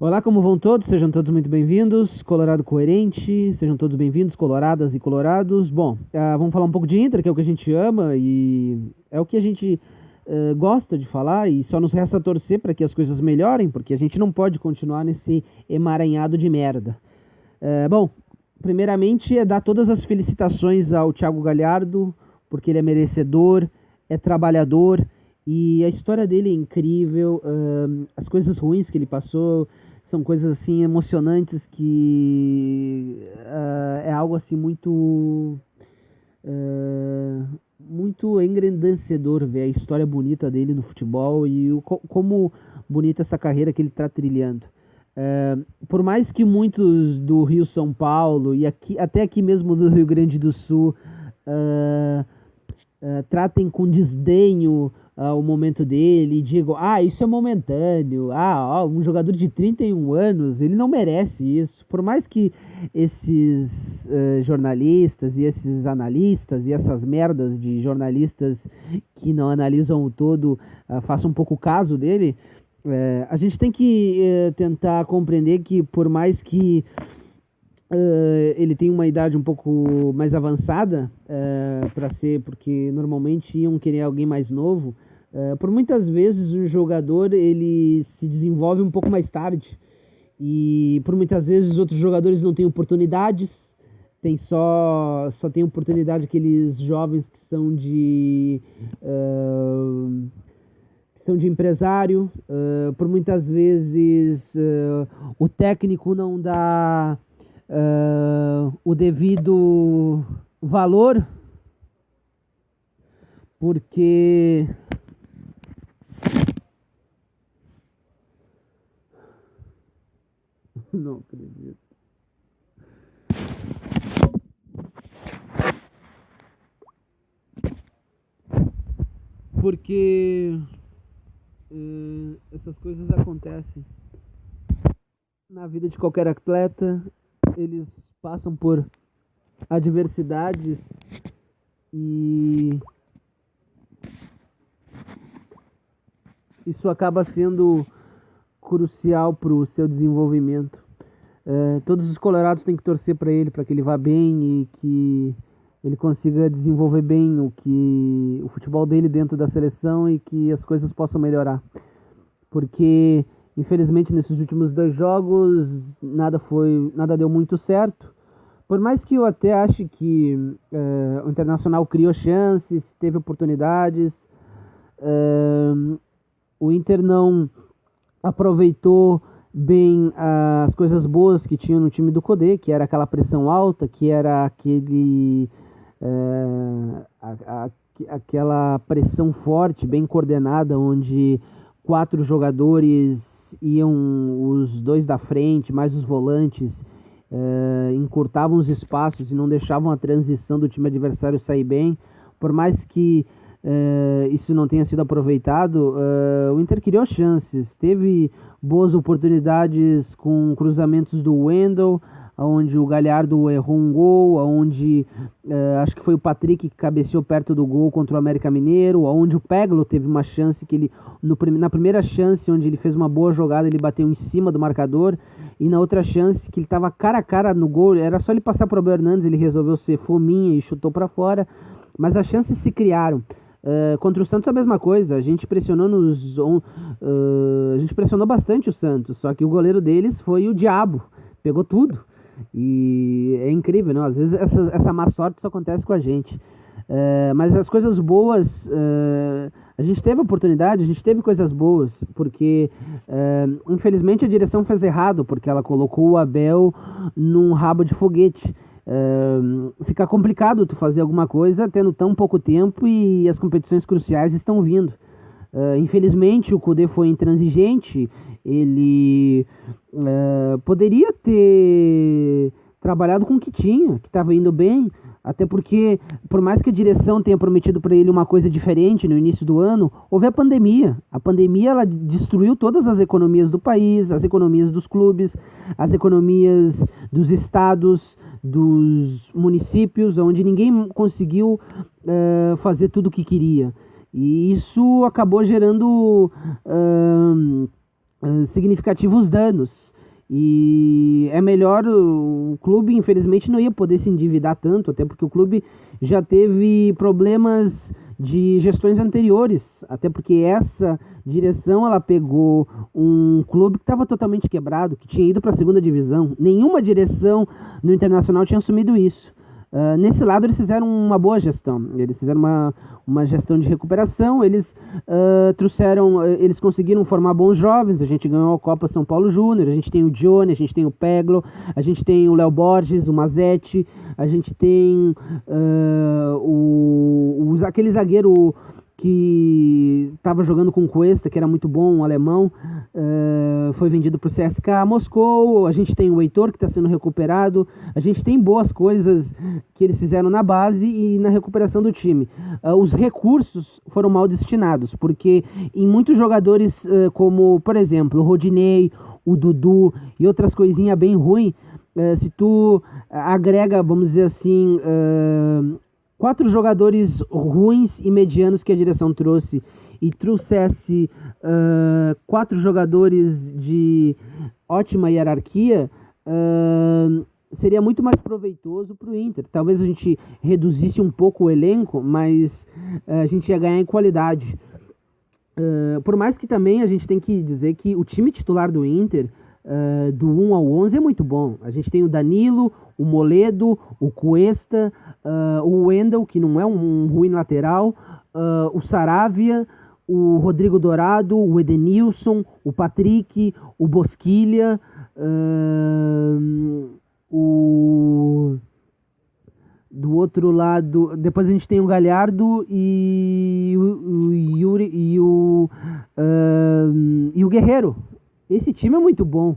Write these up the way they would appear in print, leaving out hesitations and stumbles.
Olá, como vão todos? Sejam todos muito bem-vindos. Colorado Coerente, sejam todos bem-vindos, coloradas e colorados. Bom, vamos falar um pouco de Inter, que é o que a gente ama e é o que a gente gosta de falar, e só nos resta torcer para que as coisas melhorem, porque a gente não pode continuar nesse emaranhado de merda. Bom, primeiramente é dar todas as felicitações ao Thiago Galhardo, porque ele é merecedor, é trabalhador e a história dele é incrível. As coisas ruins que ele passou são coisas assim emocionantes que é algo assim muito engrandecedor ver a história bonita dele no futebol e como bonita essa carreira que ele está trilhando. Por mais que muitos do Rio São Paulo e até aqui mesmo do Rio Grande do Sul tratem com desdenho o momento dele e digam, isso é momentâneo, um jogador de 31 anos, ele não merece isso. Por mais que esses jornalistas e esses analistas e essas merdas de jornalistas que não analisam o todo façam um pouco caso dele, a gente tem que tentar compreender que por mais que ele tem uma idade um pouco mais avançada para ser, porque normalmente iam querer alguém mais novo. Por muitas vezes o jogador ele se desenvolve um pouco mais tarde e por muitas vezes os outros jogadores não têm oportunidades, só tem oportunidade aqueles jovens que são de empresário. Por muitas vezes o técnico não dá o devido valor, porque não acredito. Porque essas coisas acontecem na vida de qualquer atleta. Eles passam por adversidades e isso acaba sendo crucial para o seu desenvolvimento. Todos os colorados têm que torcer para ele, para que ele vá bem e que ele consiga desenvolver bem o futebol dele dentro da seleção e que as coisas possam melhorar. Porque infelizmente nesses últimos 2 jogos nada deu muito certo. Por mais que eu até ache que o Internacional criou chances, teve oportunidades, o Inter não aproveitou bem as coisas boas que tinha no time do Codê, que era aquela pressão alta, que era aquela pressão forte, bem coordenada, onde 4 jogadores iam, os 2 da frente, mais os volantes, encurtavam os espaços e não deixavam a transição do time adversário sair bem. Por mais que isso não tenha sido aproveitado, o Inter criou chances, teve boas oportunidades com cruzamentos do Wendel, onde o Galhardo errou um gol, onde acho que foi o Patrick que cabeceou perto do gol contra o América Mineiro, onde o Peglo teve uma chance que ele, na primeira chance onde ele fez uma boa jogada, ele bateu em cima do marcador, e na outra chance que ele estava cara a cara no gol, era só ele passar para o Abel Hernandes, ele resolveu ser fominha e chutou para fora, mas as chances se criaram. Contra o Santos a mesma coisa, a gente pressionou bastante o Santos, só que o goleiro deles foi o diabo, pegou tudo. E é incrível, não? Às vezes essa má sorte só acontece com a gente. Mas as coisas boas, a gente teve oportunidade, a gente teve coisas boas, porque infelizmente a direção fez errado, porque ela colocou o Abel num rabo de foguete. Fica complicado tu fazer alguma coisa tendo tão pouco tempo e as competições cruciais estão vindo. Infelizmente o Cudê foi intransigente, ele poderia ter trabalhado com o que tinha, que estava indo bem, até porque, por mais que a direção tenha prometido para ele uma coisa diferente no início do ano, houve a pandemia. A pandemia ela destruiu todas as economias do país, as economias dos clubes, as economias dos estados, dos municípios, onde ninguém conseguiu fazer tudo o que queria. E isso acabou gerando significativos danos. E é melhor, o clube infelizmente não ia poder se endividar tanto, até porque o clube já teve problemas de gestões anteriores, até porque essa direção ela pegou um clube que estava totalmente quebrado, que tinha ido para a segunda divisão. Nenhuma direção no Internacional tinha assumido isso. Nesse lado eles fizeram uma boa gestão, eles fizeram uma gestão de recuperação, eles eles conseguiram formar bons jovens, a gente ganhou a Copa São Paulo Júnior, a gente tem o Dione, a gente tem o Peglo, a gente tem o Léo Borges, o Mazetti, a gente tem aquele zagueiro que estava jogando com o Cuesta, que era muito bom, um alemão, foi vendido para o CSKA Moscou. A gente tem o Heitor, que está sendo recuperado. A gente tem boas coisas que eles fizeram na base e na recuperação do time. Os recursos foram mal destinados, porque em muitos jogadores, como, por exemplo, o Rodinei, o Dudu e outras coisinhas bem ruins, se tu agrega, vamos dizer assim, 4 jogadores ruins e medianos que a direção trouxe e trouxesse 4 jogadores de ótima hierarquia, seria muito mais proveitoso para o Inter. Talvez a gente reduzisse um pouco o elenco, mas a gente ia ganhar em qualidade. Por mais que também a gente tem que dizer que o time titular do Inter, do 1 ao 11, é muito bom. A gente tem o Danilo, o Moledo, o Cuesta, o Wendel, que não é um ruim lateral, o Saravia, o Rodrigo Dourado, o Edenilson, o Patrick, o Bosquilha, do outro lado, depois a gente tem o Galhardo e o Yuri e o Guerreiro. Esse time é muito bom.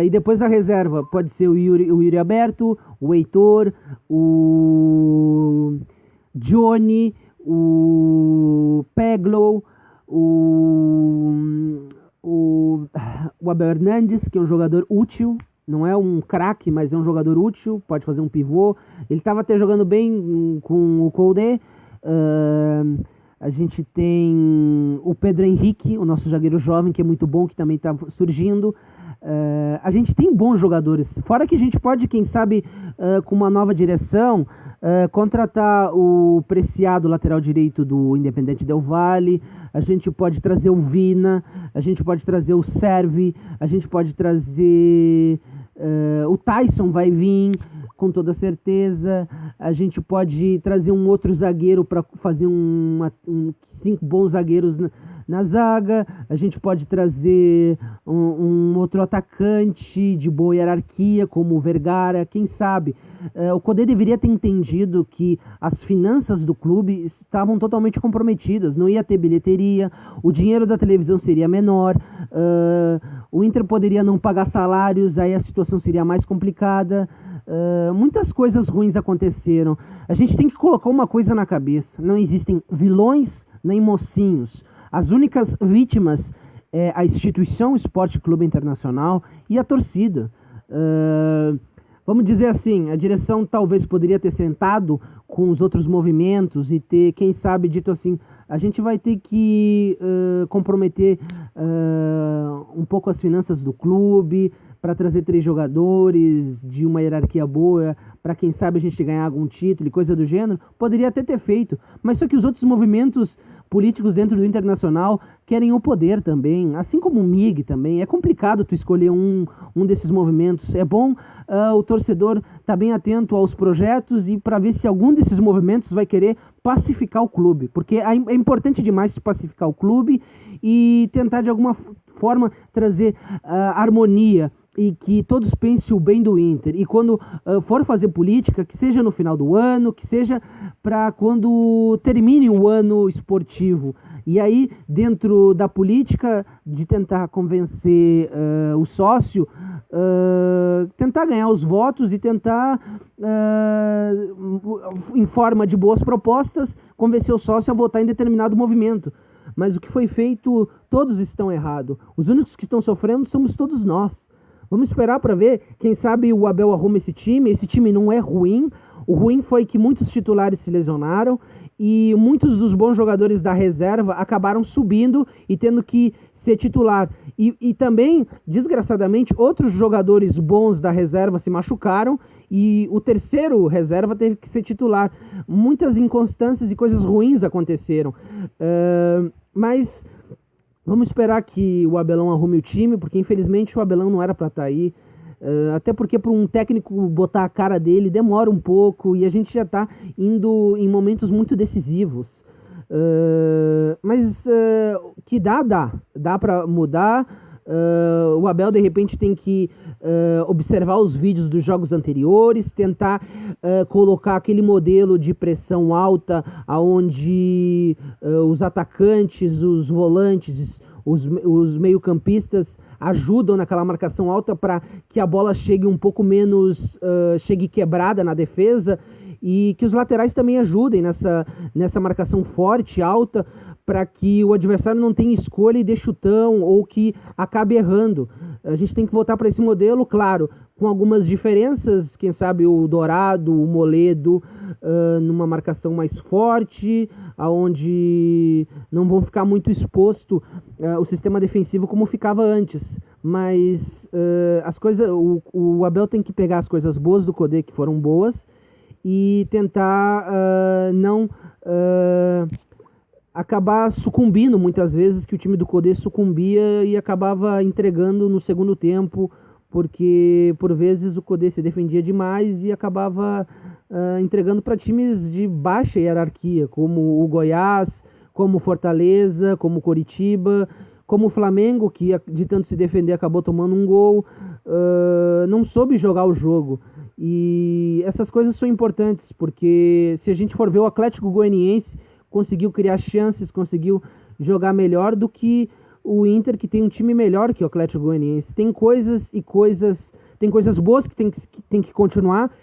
E depois a reserva pode ser o Yuri Aberto, o Heitor, o Johnny, o Peglo, o Abel Hernandes, que é um jogador útil. Não é um craque, mas é um jogador útil, pode fazer um pivô. Ele estava até jogando bem com o Koldé. A gente tem o Pedro Henrique, o nosso zagueiro jovem, que é muito bom, que também está surgindo. A gente tem bons jogadores. Fora que a gente pode, quem sabe, com uma nova direção, contratar o Preciado, lateral direito do Independente Del Valle. A gente pode trazer o Vina, a gente pode trazer o Servi, a gente pode trazer... o Tyson vai vir, com toda certeza. A gente pode trazer um outro zagueiro para fazer 5 bons zagueiros na zaga. A gente pode trazer um outro atacante de boa hierarquia, como o Vergara, quem sabe. O Codê deveria ter entendido que as finanças do clube estavam totalmente comprometidas, não ia ter bilheteria, o dinheiro da televisão seria menor, o Inter poderia não pagar salários, aí a situação seria mais complicada. Muitas coisas ruins aconteceram. A gente tem que colocar uma coisa na cabeça: não existem vilões nem mocinhos. As únicas vítimas é a instituição Esporte Clube Internacional e a torcida. Vamos dizer assim, a direção talvez poderia ter sentado com os outros movimentos e ter, quem sabe, dito assim: a gente vai ter que comprometer um pouco as finanças do clube para trazer 3 jogadores de uma hierarquia boa, para quem sabe a gente ganhar algum título e coisa do gênero. Poderia até ter feito, mas só que os outros movimentos políticos dentro do Internacional querem o poder também, assim como o MIG também. É complicado tu escolher um desses movimentos. É bom o torcedor estar bem atento aos projetos e para ver se algum desses movimentos vai querer pacificar o clube, porque é importante demais pacificar o clube e tentar de alguma forma trazer harmonia e que todos pensem o bem do Inter. E quando for fazer política, que seja no final do ano, que seja para quando termine o ano esportivo. E aí, dentro da política, de tentar convencer o sócio, tentar ganhar os votos e tentar, em forma de boas propostas, convencer o sócio a votar em determinado movimento. Mas o que foi feito, todos estão errados. Os únicos que estão sofrendo somos todos nós. Vamos esperar para ver, quem sabe o Abel arruma esse time não é ruim. O ruim foi que muitos titulares se lesionaram e muitos dos bons jogadores da reserva acabaram subindo e tendo que ser titular. E também, desgraçadamente, outros jogadores bons da reserva se machucaram e o terceiro reserva teve que ser titular. Muitas inconstâncias e coisas ruins aconteceram. Mas vamos esperar que o Abelão arrume o time, porque infelizmente o Abelão não era para estar aí. Até porque para um técnico botar a cara dele demora um pouco e a gente já está indo em momentos muito decisivos. Mas que dá para mudar. O Abel de repente tem que observar os vídeos dos jogos anteriores, tentar colocar aquele modelo de pressão alta onde os atacantes, os volantes, os meio-campistas ajudam naquela marcação alta para que a bola chegue um pouco menos, chegue quebrada na defesa, e que os laterais também ajudem nessa marcação forte, alta, para que o adversário não tenha escolha e dê chutão ou que acabe errando. A gente tem que voltar para esse modelo, claro, com algumas diferenças, quem sabe o Dourado, o Moledo, numa marcação mais forte, onde não vão ficar muito exposto o sistema defensivo como ficava antes. Mas as coisas, o Abel tem que pegar as coisas boas do Codê, que foram boas, e tentar não acabar sucumbindo muitas vezes, que o time do Codê sucumbia e acabava entregando no segundo tempo, porque por vezes o Codê se defendia demais e acabava entregando para times de baixa hierarquia, como o Goiás, como o Fortaleza, como o Coritiba, como o Flamengo, que de tanto se defender acabou tomando um gol, não soube jogar o jogo. E essas coisas são importantes, porque se a gente for ver, o Atlético Goianiense conseguiu criar chances, conseguiu jogar melhor do que o Inter, que tem um time melhor que o Atlético Goianiense. Tem coisas boas que tem que continuar,